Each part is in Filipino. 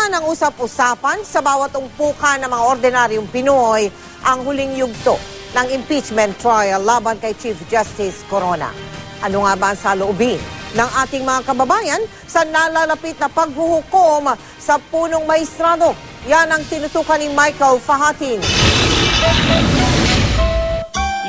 naman ang usap-usapan sa bawat umpukan ng mga ordinaryong Pinoy ang huling yugto ng impeachment trial laban kay Chief Justice Corona. Ano nga ba ang saloobin ng ating mga kababayan sa nalalapit na paghuhukom sa punong maestrado? Yan ang tinutukan ni Michael Fahatin.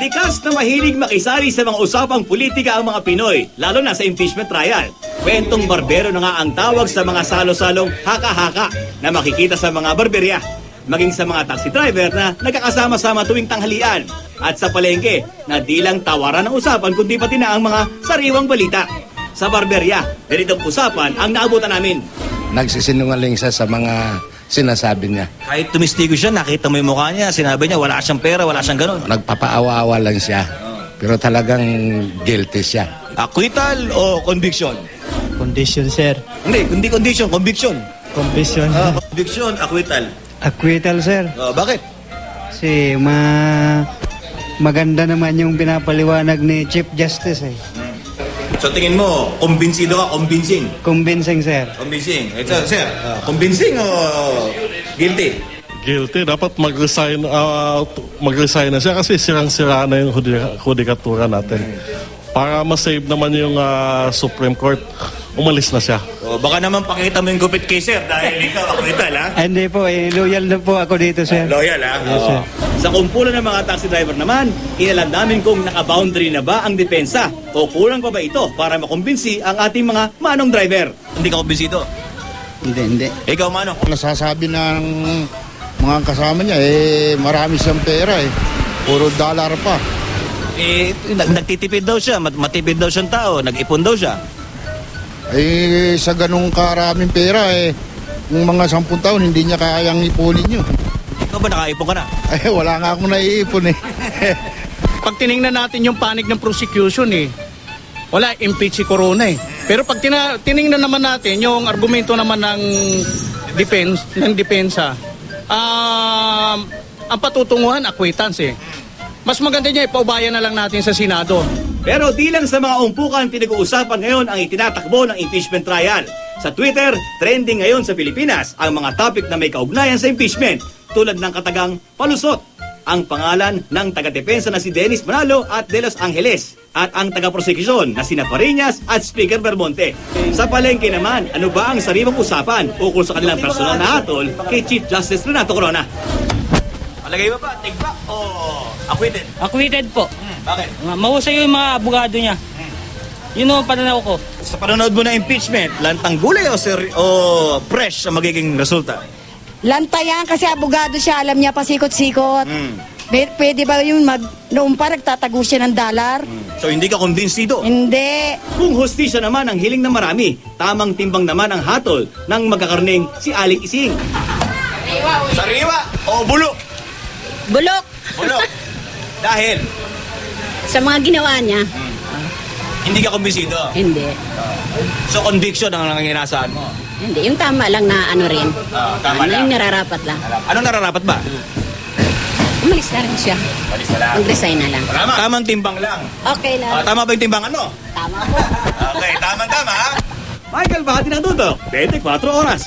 Likas na mahilig makisali sa mga usapang politika ang mga Pinoy, lalo na sa impeachment trial. Kwentong barbero na nga ang tawag sa mga salo-salong haka-haka na makikita sa mga barberya, maging sa mga taxi driver na nagkakasama-sama tuwing tanghalian, at sa palengke na di lang tawaran ng usapan kundi pati na ang mga sariwang balita. Sa barberya, ganitong usapan ang naabutan namin. Nagsisinungaling siya sa mga sinasabi niya. Kahit tumistigo siya, nakita mo yung mukha niya, sinabi niya wala siyang pera, wala siyang ganun. Nagpapaawa-awa lang siya. Pero talagang guilty siya. Acquittal o conviction? Condition, sir. Hindi condition, conviction. Conviction. Conviction, acquittal. Acquittal, sir. Bakit? Kasi maganda naman yung pinapaliwanag ni Chief Justice eh. So tingin mo, kumbinsido ka, convincing? Convincing, sir. Convincing. Ito, sir, convincing o guilty? Guilty. Dapat mag-resign na siya kasi sirang-sira na yung hudikatura natin. Para ma-save naman yung Supreme Court, umalis na siya. Baka naman pakita mo yung gupit kay sir dahil ikaw acquittal, ha? Hindi po, loyal na po ako dito, sir. Loyal, ha? Yes, sir. Sa kumpulan ng mga taxi driver naman, inalam namin kung naka-boundary na ba ang depensa o kulang pa ba ito para makumbinsi ang ating mga manong driver. Hindi ka kumbinsido? Hindi. Ikaw, manong? Nasasabi ng mga kasama niya, marami siyang pera Puro dollar pa. Nagtitipid daw siya, matipid daw siyang tao, nag-ipon daw siya. Sa ganung karaming pera, yung mga 10 taon, hindi niya kayang ipunin yun. Ikaw ba nakaipon ka na? Wala nga akong naiipon Pag tiningnan natin yung panig ng prosecution wala, impeach si Corona Pero pag tiningnan naman natin yung argumento naman ng depensa, ang patutunguhan, acquittance Mas maganda niya ipaubayan na lang natin sa Senado. Pero di lang sa mga umpukan pinag-uusapan ngayon ang itinatakbo ng impeachment trial. Sa Twitter, trending ngayon sa Pilipinas ang mga topic na may kaugnayan sa impeachment, tulad ng katagang palusot, ang pangalan ng taga-depensa na si Dennis Manalo at De Los Angeles, at ang taga-prosekusyon na sina Pariñas at Speaker Bermonte. Sa palengke naman, ano ba ang sariwang usapan ukol sa kanilang personal na hatol kay Chief Justice Renato Corona? Palagay mo ba, tigba o acquitted? Acquitted po. Bakit? Mahusay yung mga abogado niya. Yun ang pananaw ko. Sa panonood mo na impeachment, lantang gulay o fresh ang magiging resulta? Lantayan kasi abogado siya, alam niya pasikot-sikot. Pwede ba yung noong pa nagtatago siya ng dollar? So hindi ka kumbinsido? Hindi. Kung hustisya naman ang hiling ng marami, tamang timbang naman ang hatol ng magkakarning si Aling Ising. Sariwa o bulok? Bulok. Bulok. Dahil? Sa mga ginawa niya? Hindi ka kumbinsido? Hindi. So conviction ang nanginasaan mo? Hindi. Yung tama lang na rin. Tama lang. Yung nararapat lang. Anong nararapat ba? Umalis na rin siya. Malis na lang. Mag-resign na lang. Tamang timbang lang. Okay lang. Tama ba yung timbangan mo? Tama po. Okay, tama. Michael Fahatin ang tutok, 24 oras.